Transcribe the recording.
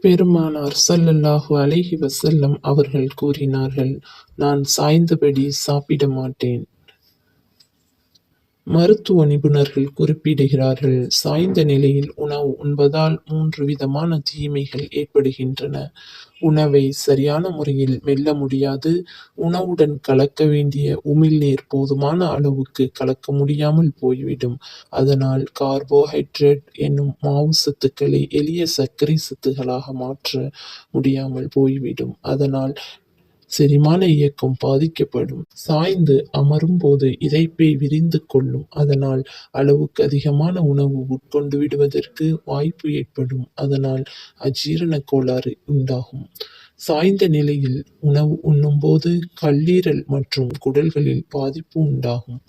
பெருமானார் ஸல்லல்லாஹு அலைஹி வஸல்லம் அவர்கள் கூறினார்கள், நான் சாய்ந்தபடி சாப்பிட மாட்டேன். மருத்துவ நிபுணர்கள் குறிப்பிடுகிறார்கள், சாய்ந்த நிலையில் உணவு உண்பதால் 3 விதமான தீமைகள் ஏற்படுகின்றன. உணவை சரியான முறையில் மெல்ல முடியாது. உணவுடன் கலக்க வேண்டிய உமிழ்நீர் போதுமான அளவுக்கு கலக்க முடியாமல் போய்விடும். அதனால் கார்போஹைட்ரேட் என்னும் மாவு சத்துக்களை எளிய சர்க்கரை சத்துக்களாக மாற்ற முடியாமல் போய்விடும். அதனால் செரிமான இயக்கம் பாதிக்கப்படும். சாய்ந்து அமரும் போது இரைப்பை விரிந்து கொள்ளும். அதனால் அளவுக்கு அதிகமான உணவு உட்கொண்டு விடுவதற்கு வாய்ப்பு ஏற்படும். அதனால் அஜீரண கோளாறு உண்டாகும். சாய்ந்த நிலையில் உணவு உண்ணும்போது கல்லீரல் மற்றும் குடல்களில் பாதிப்பு உண்டாகும்.